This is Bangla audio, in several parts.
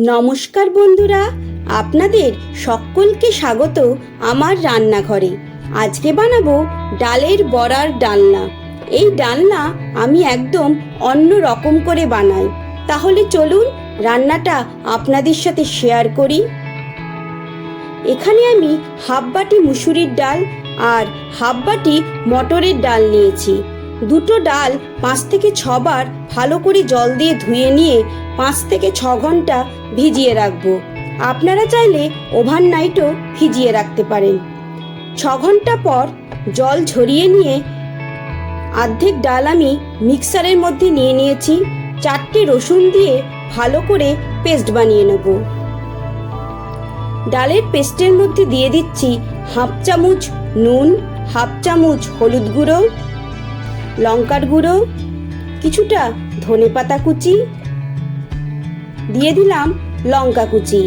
নমস্কার বন্ধুরা, আপনাদের সকলকে স্বাগত আমার রান্নাঘরে। আজকে বানাবো ডালের বড়ার ডালনা। এই ডালনা আমি একদম অন্য রকম করে বানাই। তাহলে চলুন রান্নাটা আপনাদের সাথে শেয়ার করি। এখানে আমি হাফ বাটি মুসুরির ডাল আর হাফ বাটি মটরের ডাল নিয়েছি। দুটো ডাল 5 থেকে 6 বার ভালো করে জল দিয়ে ধুয়ে নিয়ে 5 থেকে 6 ঘন্টা ভিজিয়ে রাখবো। আপনারা চাইলে ওভারনাইটও ভিজিয়ে রাখতে পারেন। 6 ঘন্টা পর জল ঝরিয়ে নিয়ে অর্ধেক ডাল আমি মিক্সারের মধ্যে নিয়ে নিয়েছি। 4টে রসুন দিয়ে ভালো করে পেস্ট বানিয়ে নেব। ডালের পেস্টের মধ্যে দিয়ে দিচ্ছি হাফ চামচ নুন, হাফ চামচ হলুদ গুঁড়ো, লঙ্কার গুঁড়ো, কিছুটা ধনেপাতা কুচি, দিয়ে দিলাম লঙ্কা কুচি,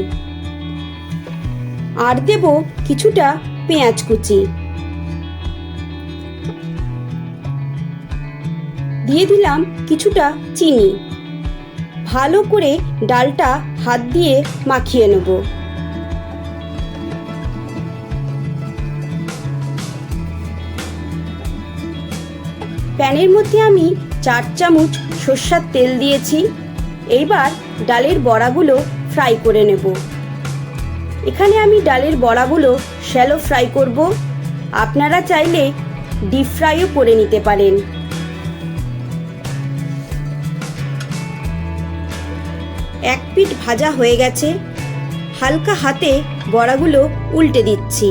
আর দেব কিছুটা পেঁয়াজ কুচি, দিয়ে দিলাম কিছুটা চিনি। ভালো করে ডালটা হাত দিয়ে মাখিয়ে নেব। প্যানের মধ্যে আমি 4 চামচ সরষের তেল দিয়েছি। এইবার ডালের বড়াগুলো ফ্রাই করে নেব। এখানে আমি ডালের বড়াগুলো শ্যালো ফ্রাই করব। আপনারা চাইলে ডিপ ফ্রাইও করে নিতে পারেন। এক পিঠ ভাজা হয়ে গেছে। হালকা হাতে বড়াগুলো উল্টে দিচ্ছি।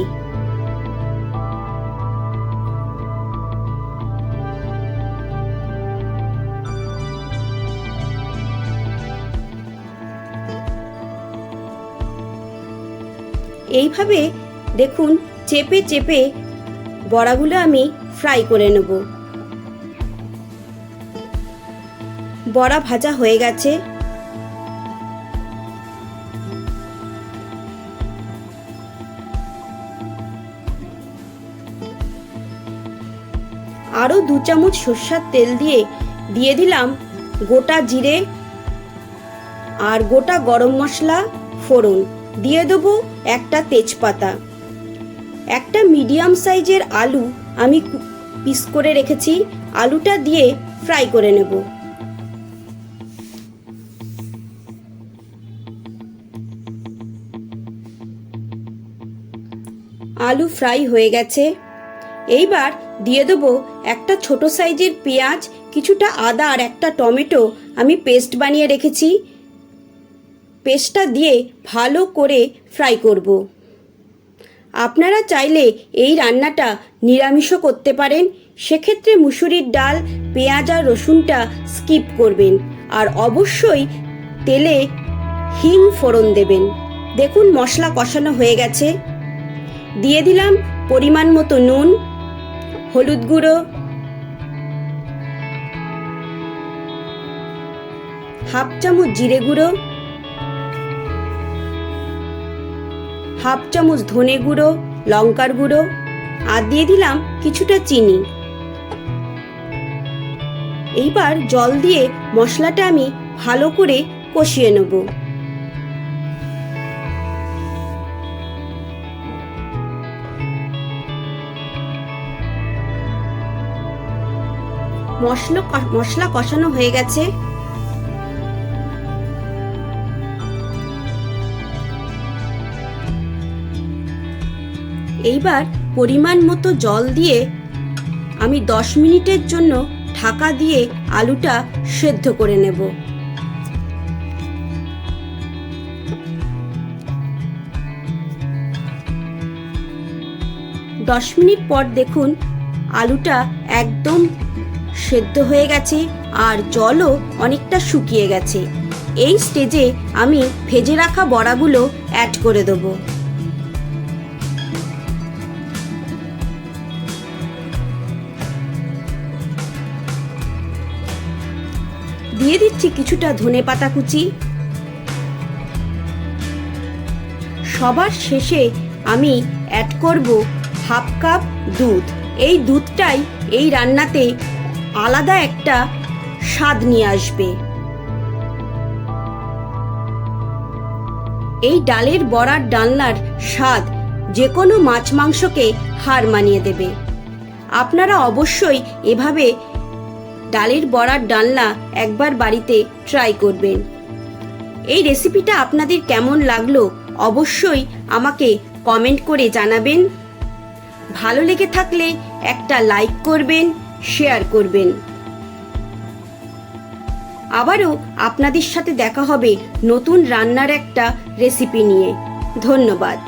এইভাবে দেখুন চেপে চেপে বড়াগুলো আমি ফ্রাই করে নেব। বড়া ভাজা হয়ে গেছে। আরও 2 চামচ সরষের তেল দিয়ে দিলাম গোটা জিরে আর গোটা গরম মশলা ফোড়ন। দিয়ে দেবো একটা তেজপাতা। একটা মিডিয়াম সাইজের আলু আমি পিস করে রেখেছি। আলুটা দিয়ে ফ্রাই করে নেব। আলু ফ্রাই হয়ে গেছে। এইবার দিয়ে দেবো একটা ছোট সাইজের পেঁয়াজ, কিছুটা আদা আর একটা টমেটো আমি পেস্ট বানিয়ে রেখেছি। পেস্টটা দিয়ে ভালো করে ফ্রাই করব। আপনারা চাইলে এই রান্নাটা নিরামিষও করতে পারেন। সেক্ষেত্রে মুসুরির ডাল, পেঁয়াজ আর রসুনটা স্কিপ করবেন। আর অবশ্যই তেলে হিং ফোড়ন দেবেন। দেখুন মশলা কষানো হয়ে গেছে। দিয়ে দিলাম পরিমাণ মতো নুন, হলুদ গুঁড়ো, হাফ চামচ জিরে গুঁড়ো, হাফ চামচ ধনে গুঁড়ো, লঙ্কার গুঁড়ো, আর দিয়ে দিলাম কিছুটা চিনি। এইবার জল দিয়ে মশলাটা আমি ভালো করে কষিয়ে নেব। মশলা কষানো হয়ে গেছে। এইবার পরিমাণ মতো জল দিয়ে আমি 10 মিনিটের জন্য ঢাকা দিয়ে আলুটা সেদ্ধ করে নেব। 10 মিনিট পর দেখুন আলুটা একদম সেদ্ধ হয়ে গেছে আর জলও অনেকটা শুকিয়ে গেছে। এই স্টেজে আমি ভেজে রাখা বড়াগুলো অ্যাড করে দেব। দিয়ে দিচ্ছি কিছুটা ধনেপাতা কুচি। সবার শেষে আমি অ্যাড করব হাফ কাপ দুধ। এই দুধটাই এই রান্নাতে আলাদা একটা স্বাদ নিয়ে আসবে। এই ডালের বড়ার ডালনার স্বাদ যে কোনো মাছ মাংসকে হার মানিয়ে দেবে। আপনারা অবশ্যই এভাবে ডালের বড়ার ডালনা একবার বাড়িতে ট্রাই করবেন। এই রেসিপিটা আপনাদের কেমন লাগলো অবশ্যই আমাকে কমেন্ট করে জানাবেন। ভালো লেগে থাকলে একটা লাইক করবেন, শেয়ার করবেন। আবারও আপনাদের সাথে দেখা হবে নতুন রান্নার একটা রেসিপি নিয়ে। ধন্যবাদ।